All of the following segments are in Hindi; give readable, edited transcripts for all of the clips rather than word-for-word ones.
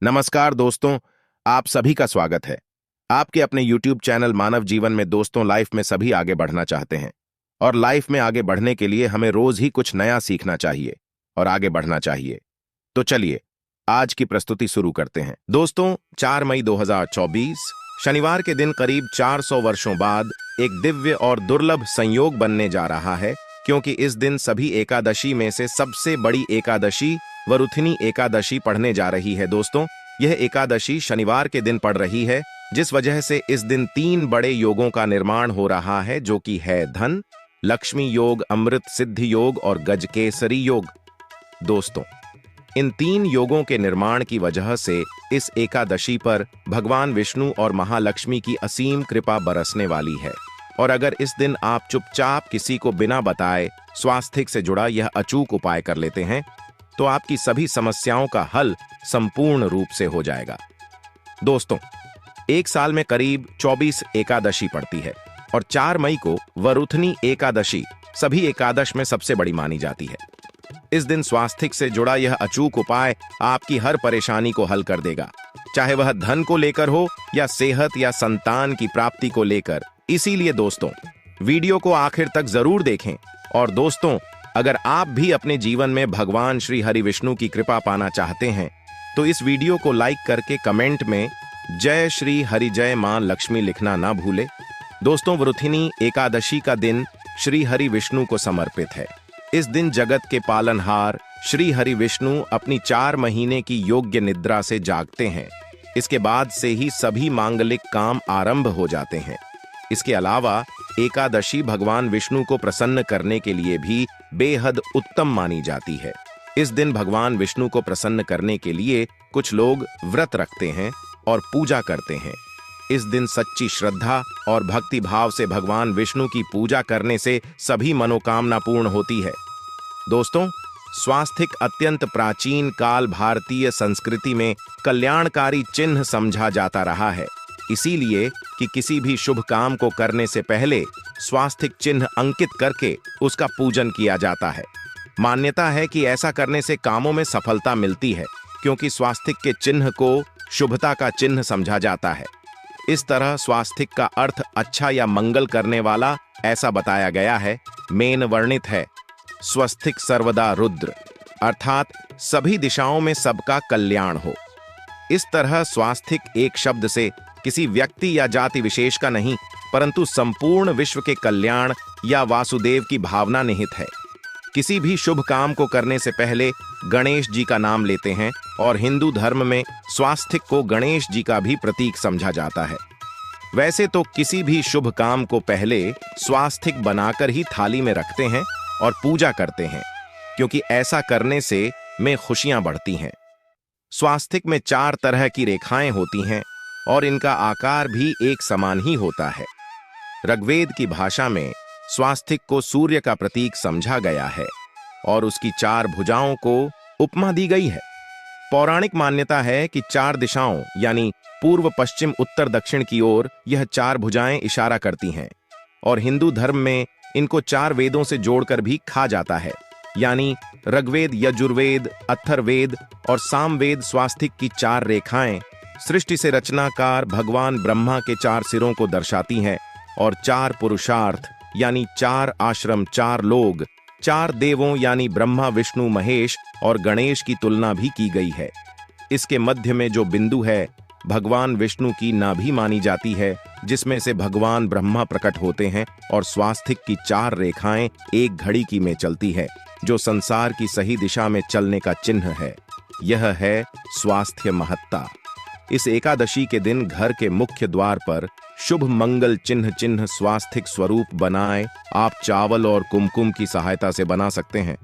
नमस्कार दोस्तों, आप सभी का स्वागत है। आपके अपने YouTube चैनल मानव जीवन में दोस्तों, लाइफ में सभी आगे बढ़ना चाहते हैं और लाइफ में आगे बढ़ने के लिए हमें रोज ही कुछ नया सीखना चाहिए और आगे बढ़ना चाहिए। तो चलिए आज की प्रस्तुति शुरू करते हैं। दोस्तों, 4 मई 2024 शनिवार के दिन करीब 400 वर्षों बाद एक दिव्य और दुर्लभ संयोग बनने जा रहा है, क्योंकि इस दिन सभी एकादशी में से सबसे बड़ी एकादशी वरुथिनी एकादशी पढ़ने जा रही है। दोस्तों, यह एकादशी शनिवार के दिन पड़ रही है, जिस वजह से इस दिन 3 बड़े योगों का निर्माण हो रहा है, जो कि है धन, लक्ष्मी योग, अमृत सिद्धि योग और गजकेसरी योग। दोस्तों, इन 3 योगों के निर्माण की वजह से इस एकादशी पर भगवान विष्णु और महालक्ष्मी की असीम कृपा बरसने वाली है। और अगर इस दिन आप चुपचाप किसी को बिना बताए स्वास्थ्य से जुड़ा यह अचूक उपाय कर लेते हैं, तो आपकी सभी समस्याओं का हल संपूर्ण रूप से हो जाएगा। दोस्तों, एक साल में करीब 24 एकादशी पड़ती है और 4 मई को वरुथनी एकादशी सभी एकादश में सबसे बड़ी मानी जाती है। इस दिन स्वास्थ्य से जुड़ा यह अचूक उपाय आपकी हर परेशानी को हल कर देगा, चाहे वह धन को लेकर हो या सेहत या संतान की प्राप्ति को लेकर। इसीलिए दोस्तों, वीडियो को आखिर तक जरूर देखें। और दोस्तों, अगर आप भी अपने जीवन में भगवान श्री हरि विष्णु की कृपा पाना चाहते हैं, तो इस वीडियो को लाइक करके कमेंट में जय श्री हरि जय मां लक्ष्मी लिखना ना भूले। दोस्तों, वरुथिनी एकादशी का दिन श्री हरि विष्णु को समर्पित है। इस दिन जगत के पालनहार श्री हरि विष्णु अपनी 4 महीने की योग्य निद्रा से जागते हैं। इसके बाद से ही सभी मांगलिक काम आरंभ हो जाते हैं। इसके अलावा एकादशी भगवान विष्णु को प्रसन्न करने के लिए भी बेहद उत्तम मानी जाती है। इस दिन भगवान विष्णु को प्रसन्न करने के लिए कुछ लोग व्रत रखते हैं और पूजा करते हैं। इस दिन सच्ची श्रद्धा और भक्ति भाव से भगवान विष्णु की पूजा करने से सभी मनोकामना पूर्ण होती है। दोस्तों, स्वास्थिक अत्यंत प्राचीन काल भारतीय संस्कृति में कल्याणकारी चिन्ह समझा जाता रहा है। इसीलिए कि किसी भी शुभ काम को करने से पहले स्वास्थिक चिन्ह अंकित करके उसका पूजन किया जाता है। मान्यता है कि ऐसा करने से कामों में सफलता मिलती है, क्योंकि स्वास्थिक के चिन्ह को शुभता का चिन्ह समझा जाता है। इस तरह स्वास्थिक का अर्थ अच्छा या मंगल करने वाला ऐसा बताया गया है। मेन वर्णित है स्वस्तिक सर्वदा रुद्र, अर्थात सभी दिशाओं में सबका कल्याण हो। इस तरह स्वास्थिक एक शब्द से किसी व्यक्ति या जाति विशेष का नहीं, परंतु संपूर्ण विश्व के कल्याण या वासुदेव की भावना निहित है। किसी भी शुभ काम को करने से पहले गणेश जी का नाम लेते हैं और हिंदू धर्म में स्वास्थिक को गणेश जी का भी प्रतीक समझा जाता है। वैसे तो किसी भी शुभ काम को पहले स्वास्थिक बनाकर ही थाली में रखते हैं और पूजा करते हैं, क्योंकि ऐसा करने से में खुशियां बढ़ती हैं। स्वास्थिक में 4 तरह की रेखाएं होती हैं और इनका आकार भी एक समान ही होता है। ऋग्वेद की भाषा में स्वास्तिक को सूर्य का प्रतीक समझा गया है और उसकी 4 भुजाओं को उपमा दी गई है। पौराणिक मान्यता है कि 4 दिशाओं यानी पूर्व, पश्चिम, उत्तर, दक्षिण की ओर यह 4 भुजाएं इशारा करती हैं और हिंदू धर्म में इनको 4 वेदों से जोड़कर भी कहा जाता है, यानी ऋग्वेद, यजुर्वेद, अथर्ववेद और सामवेद। स्वास्तिक की 4 रेखाएं सृष्टि से रचनाकार भगवान ब्रह्मा के 4 सिरों को दर्शाती हैं और 4 पुरुषार्थ यानी 4 आश्रम, 4 लोग, 4 देवों यानी ब्रह्मा, विष्णु, महेश और गणेश की तुलना भी की गई है। इसके मध्य में जो बिंदु है भगवान विष्णु की नाभि मानी जाती है, जिसमें से भगवान ब्रह्मा प्रकट होते हैं और स्वास्तिक की 4 रेखाएं एक घड़ी की में चलती है, जो संसार की सही दिशा में चलने का चिन्ह है। यह है स्वास्थ्य महत्ता। इस एकादशी के दिन घर के मुख्य द्वार पर शुभ मंगल चिन्ह स्वास्थिक स्वरूप बनाएं। आप चावल और कुमकुम की सहायता से बना सकते हैं,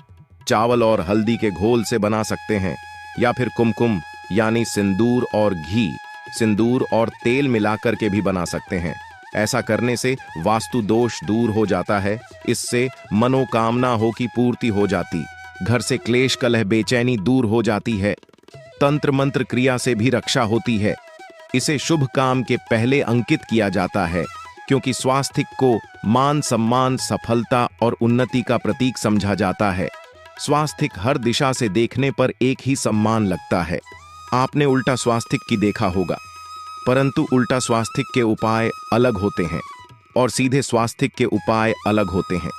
चावल और हल्दी के घोल से बना सकते हैं, या फिर कुमकुम यानी सिंदूर और घी, सिंदूर और तेल मिलाकर के भी बना सकते हैं। ऐसा करने से वास्तु दोष दूर हो जाता है। इससे मनोकामनाओं की पूर्ति हो जाती, घर से क्लेश, कलह, बेचैनी दूर हो जाती है। तंत्र मंत्र क्रिया से भी रक्षा होती है। इसे शुभ काम के पहले अंकित किया जाता है, क्योंकि स्वास्थिक को मान, सम्मान, सफलता और उन्नति का प्रतीक समझा जाता है। स्वास्थिक हर दिशा से देखने पर एक ही सम्मान लगता है। आपने उल्टा स्वास्तिक की देखा होगा, परंतु उल्टा स्वास्तिक के उपाय अलग होते हैं और सीधे स्वास्तिक के उपाय अलग होते हैं।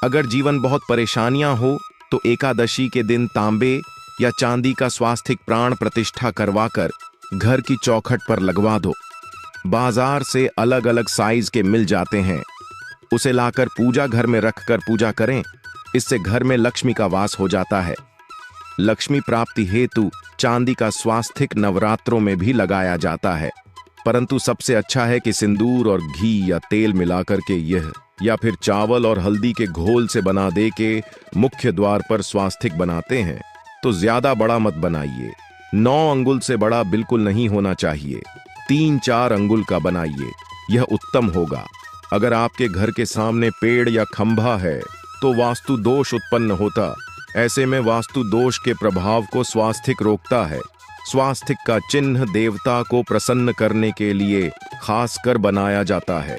अगर जीवन बहुत परेशानियां हो तो एकादशी के दिन तांबे या चांदी का स्वास्तिक प्राण प्रतिष्ठा करवाकर घर की चौखट पर लगवा दो। बाजार से अलग अलग साइज के मिल जाते हैं, उसे लाकर पूजा घर में रखकर पूजा करें। इससे घर में लक्ष्मी का वास हो जाता है। लक्ष्मी प्राप्ति हेतु चांदी का स्वास्तिक नवरात्रों में भी लगाया जाता है, परंतु सबसे अच्छा है कि सिंदूर और घी या तेल मिलाकर के यह या फिर चावल और हल्दी के घोल से बना दे के मुख्य द्वार पर स्वास्तिक बनाते हैं तो ज्यादा बड़ा मत बनाइए। 9 अंगुल से बड़ा बिल्कुल नहीं होना चाहिए, 3-4 अंगुल का बनाइए, यह उत्तम होगा। अगर आपके घर के सामने पेड़ या खंभा है तो वास्तु दोष उत्पन्न होता। ऐसे में वास्तु दोष के प्रभाव को स्वास्तिक रोकता है। स्वास्तिक का चिन्ह देवता को प्रसन्न करने के लिए खासकर बनाया जाता है।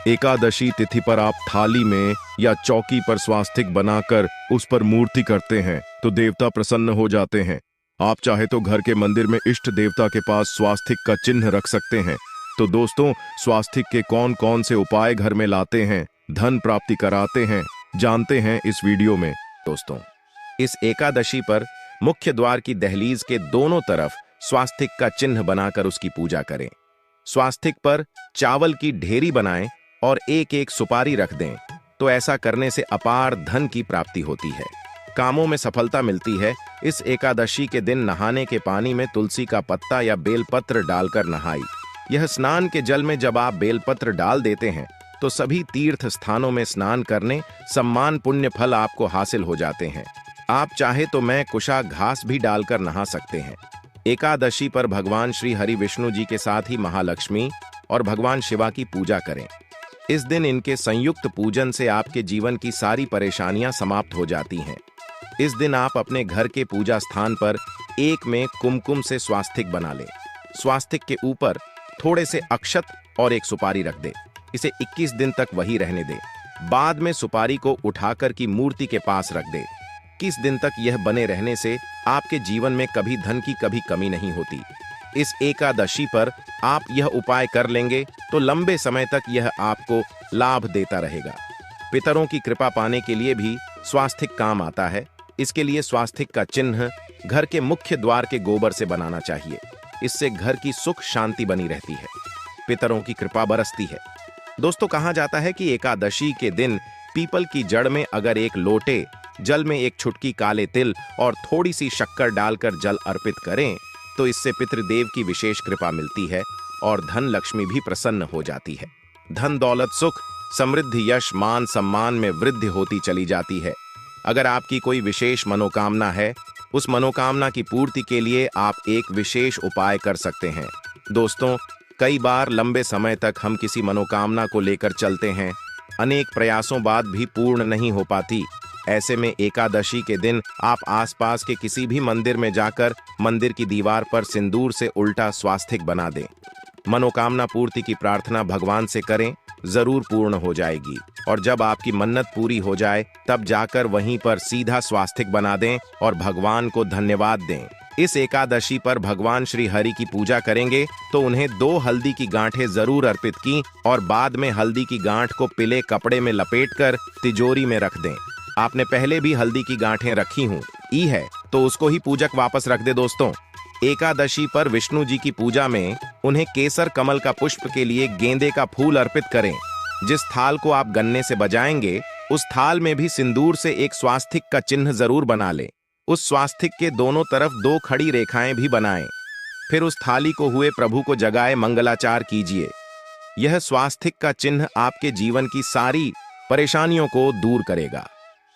एकादशी तिथि पर आप थाली में या चौकी पर स्वास्तिक बनाकर उस पर मूर्ति करते हैं तो देवता प्रसन्न हो जाते हैं। आप चाहे तो घर के मंदिर में इष्ट देवता के पास स्वास्तिक का चिन्ह रख सकते हैं। तो दोस्तों, स्वास्तिक के कौन कौन से उपाय घर में लाते हैं, धन प्राप्ति कराते हैं, जानते हैं इस वीडियो में। दोस्तों, इस एकादशी पर मुख्य द्वार की दहलीज के दोनों तरफ स्वास्तिक का चिन्ह बनाकर उसकी पूजा करें। स्वास्तिक पर चावल की ढेरी बनाएं और एक एक सुपारी रख दें, तो ऐसा करने से अपार धन की प्राप्ति होती है, कामों में सफलता मिलती है। इस एकादशी के दिन नहाने के पानी में तुलसी का पत्ता या बेलपत्र डालकर नहाई। यह स्नान के जल में जब आप बेलपत्र डाल देते हैं तो सभी तीर्थ स्थानों में स्नान करने सम्मान पुण्य फल आपको हासिल हो जाते हैं। आप चाहे तो मैं कुशा घास भी डालकर नहा सकते हैं। एकादशी पर भगवान श्री हरि विष्णु जी के साथ ही महालक्ष्मी और भगवान शिवा की पूजा करें। इस दिन इनके संयुक्त पूजन से आपके जीवन की सारी परेशानियां समाप्त हो जाती हैं। इस दिन आप अपने घर के पूजा स्थान पर एक में कुमकुम से स्वास्तिक बना लें। स्वास्तिक के ऊपर थोड़े से अक्षत और एक सुपारी रख दे। इसे 21 दिन तक वही रहने दे। बाद में सुपारी को उठाकर की मूर्ति के पास रख दे। 21 दिन तक यह बने रहने से आपके जीवन में कभी धन की कभी कमी नहीं होती। इस एकादशी पर आप यह उपाय कर लेंगे तो लंबे समय तक यह आपको लाभ देता रहेगा। पितरों की कृपा पाने के लिए भी स्वास्तिक काम आता है। इसके लिए स्वास्तिक का चिन्ह घर के मुख्य द्वार के गोबर से बनाना चाहिए। इससे घर की सुख शांति बनी रहती है, पितरों की कृपा बरसती है। दोस्तों, कहा जाता है कि एकादशी के दिन पीपल की जड़ में अगर एक लोटे जल में एक छुटकी काले तिल और थोड़ी सी शक्कर डालकर जल अर्पित करें तो इससे पितृदेव की विशेष कृपा मिलती है और धन लक्ष्मी भी प्रसन्न हो जाती है। धन दौलत सुख समृद्धि यश मान सम्मान में वृद्धि होती चली जाती है। अगर आपकी कोई विशेष मनोकामना है, उस मनोकामना की पूर्ति के लिए आप एक विशेष उपाय कर सकते हैं। दोस्तों, कई बार लंबे समय तक हम किसी मनोकामना को लेकर चलते हैं, अनेक प्रयासों बाद भी पूर्ण नहीं हो पाती। ऐसे में एकादशी के दिन आप आसपास के किसी भी मंदिर में जाकर मंदिर की दीवार पर सिंदूर से उल्टा स्वास्तिक बना दें। मनोकामना पूर्ति की प्रार्थना भगवान से करें, जरूर पूर्ण हो जाएगी। और जब आपकी मन्नत पूरी हो जाए तब जाकर वहीं पर सीधा स्वास्तिक बना दें और भगवान को धन्यवाद दें। इस एकादशी पर भगवान श्री हरि की पूजा करेंगे तो उन्हें 2 हल्दी की गांठें जरूर अर्पित की और बाद में हल्दी की गांठ को पीले कपड़े में लपेटकर तिजोरी में रख दें। आपने पहले भी हल्दी की गांठें रखी हूं ई है तो उसको ही पूजक वापस रख दे। दोस्तों, एकादशी पर विष्णु जी की पूजा में उन्हें केसर कमल का पुष्प के लिए गेंदे का फूल अर्पित करें। जिस थाल को आप गन्ने से बजाएंगे उस थाल में भी सिंदूर से एक स्वास्तिक का चिन्ह जरूर बना लें। उस स्वास्तिक के दोनों तरफ 2 खड़ी रेखाएं भी बनाएं। फिर उस थाली को हुए प्रभु को जगाए मंगलाचार कीजिए। यह स्वास्तिक का चिन्ह आपके जीवन की सारी परेशानियों को दूर करेगा।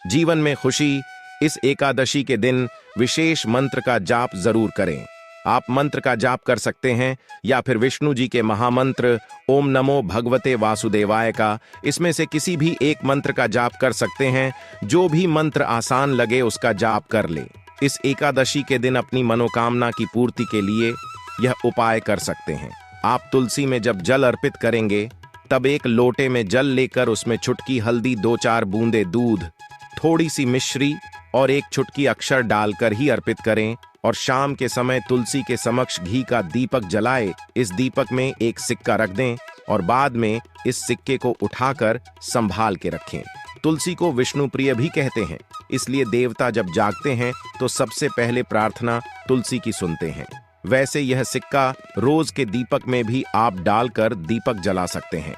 जीवन में खुशी। इस एकादशी के दिन विशेष मंत्र का जाप जरूर करें। आप मंत्र का जाप कर सकते हैं या फिर विष्णु जी के महामंत्र ओम नमो भगवते वासुदेवाय का, इसमें से किसी भी एक मंत्र का जाप कर सकते हैं। जो भी मंत्र आसान लगे उसका जाप कर ले। इस एकादशी के दिन अपनी मनोकामना की पूर्ति के लिए यह उपाय कर सकते हैं। आप तुलसी में जब जल अर्पित करेंगे तब एक लोटे में जल लेकर उसमें चुटकी हल्दी, 2-4 बूंदे दूध, थोड़ी सी मिश्री और एक चुटकी अक्षर डालकर ही अर्पित करें। और शाम के समय तुलसी के समक्ष घी का दीपक जलाए। इस दीपक में एक सिक्का रख दें और बाद में इस सिक्के को उठाकर संभाल के रखें। तुलसी को विष्णु प्रिय भी कहते हैं, इसलिए देवता जब जागते हैं तो सबसे पहले प्रार्थना तुलसी की सुनते हैं। वैसे यह सिक्का रोज के दीपक में भी आप डालकर दीपक जला सकते हैं।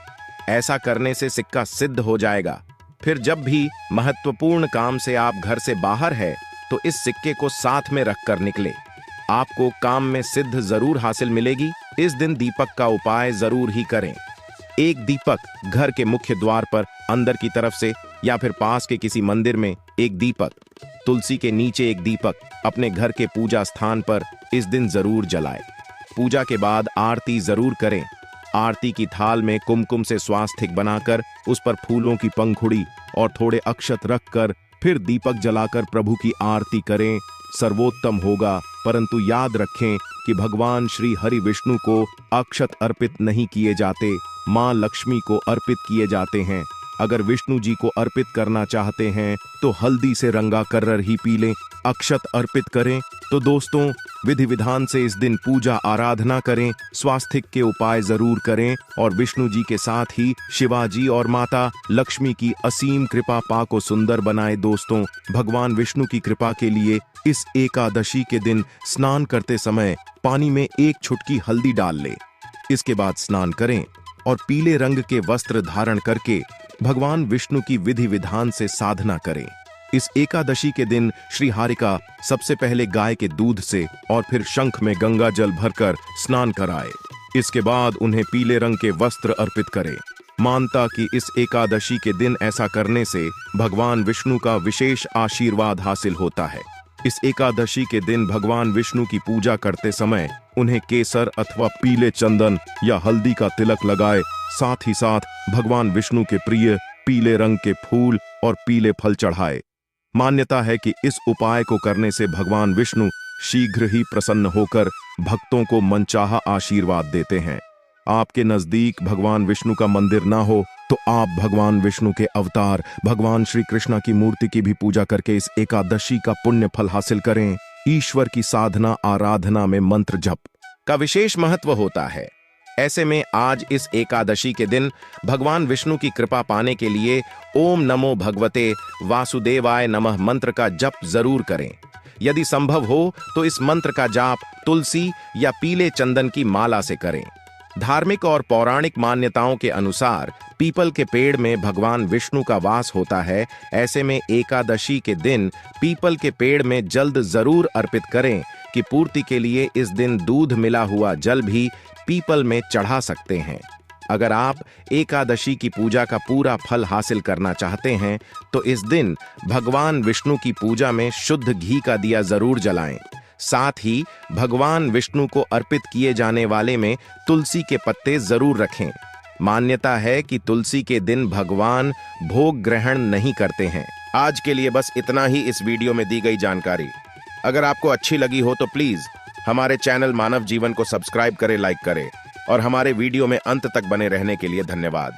ऐसा करने से सिक्का सिद्ध हो जाएगा। फिर जब भी महत्वपूर्ण काम से आप घर से बाहर है तो इस सिक्के को साथ में रखकर निकले। आपको काम में सिद्ध जरूर हासिल मिलेगी। इस दिन दीपक का उपाय जरूर ही करें। एक दीपक घर के मुख्य द्वार पर अंदर की तरफ से या फिर पास के किसी मंदिर में एक दीपक, तुलसी के नीचे एक दीपक अपने घर के पूजा स्थान पर इस दिन जरूर जलाएं। पूजा के बाद आरती जरूर करें। आरती की थाल में कुमकुम से स्वास्तिक बनाकर उस पर फूलों की पंखुड़ी और थोड़े अक्षत रखकर फिर दीपक जलाकर प्रभु की आरती करें। सर्वोत्तम होगा, परंतु याद रखें कि भगवान श्री हरि विष्णु को अक्षत अर्पित नहीं किए जाते, मां लक्ष्मी को अर्पित किए जाते हैं। अगर विष्णु जी को अर्पित करना चाहते हैं तो हल्दी से रंगा कर्रर ही पी लें, अक्षत अर्पित करें। तो दोस्तों, विधि विधान से इस दिन पूजा आराधना करें, स्वास्तिक के उपाय जरूर करें और विष्णु जी के साथ ही शिवाजी और माता लक्ष्मी की असीम कृपा पा को सुंदर बनाए। दोस्तों, भगवान विष्णु की कृपा के लिए इस एकादशी के दिन स्नान करते समय पानी में एक चुटकी हल्दी डाल ले। इसके बाद स्नान करें और पीले रंग के वस्त्र धारण करके भगवान विष्णु की विधि विधान से साधना करें। इस एकादशी के दिन श्री हारिका सबसे पहले गाय के दूध से और फिर शंख में गंगा जल भरकर स्नान कराए। इसके बाद उन्हें पीले रंग के वस्त्र अर्पित करें। मानता कि इस एकादशी के दिन ऐसा करने से भगवान विष्णु का विशेष आशीर्वाद हासिल होता है। इस एकादशी के दिन भगवान विष्णु की पूजा करते समय उन्हें केसर अथवा पीले चंदन या हल्दी का तिलक लगाए। साथ ही साथ भगवान विष्णु के प्रिय पीले रंग के फूल और पीले फल चढ़ाए। मान्यता है कि इस उपाय को करने से भगवान विष्णु शीघ्र ही प्रसन्न होकर भक्तों को मनचाहा आशीर्वाद देते हैं। आपके नजदीक भगवान विष्णु का मंदिर ना हो तो आप भगवान विष्णु के अवतार भगवान श्री कृष्ण की मूर्ति की भी पूजा करके इस एकादशी का पुण्य फल हासिल करें। ईश्वर की साधना आराधना में मंत्र जप का विशेष महत्व होता है। ऐसे में आज इस एकादशी के दिन भगवान विष्णु की कृपा पाने के लिए ओम नमो भगवते वासुदेवाय नमः मंत्र का जप जरूर करें। यदि संभव हो तो इस मंत्र का जाप तुलसी या पीले चंदन की माला से करें। धार्मिक और पौराणिक मान्यताओं के अनुसार पीपल के पेड़ में भगवान विष्णु का वास होता है। ऐसे में एकादशी के दिन पीपल के पेड़ में जल्द जरूर अर्पित करें कि पूर्ति के लिए इस दिन दूध मिला हुआ जल भी पीपल में चढ़ा सकते हैं। अगर आप एकादशी की पूजा का पूरा फल हासिल करना चाहते हैं तो इस दिन भगवान विष्णु की पूजा में शुद्ध घी का दिया जरूर जलाएं। साथ ही भगवान विष्णु को अर्पित किए जाने वाले में तुलसी के पत्ते जरूर रखें। मान्यता है कि तुलसी के दिन भगवान भोग ग्रहण नहीं करते हैं। आज के लिए बस इतना ही इस वीडियो में दी गई जानकारी। अगर आपको अच्छी लगी हो तो प्लीज हमारे चैनल मानव जीवन को सब्सक्राइब करें, लाइक करें और हमारे वीडियो में अंत तक बने रहने के लिए धन्यवाद।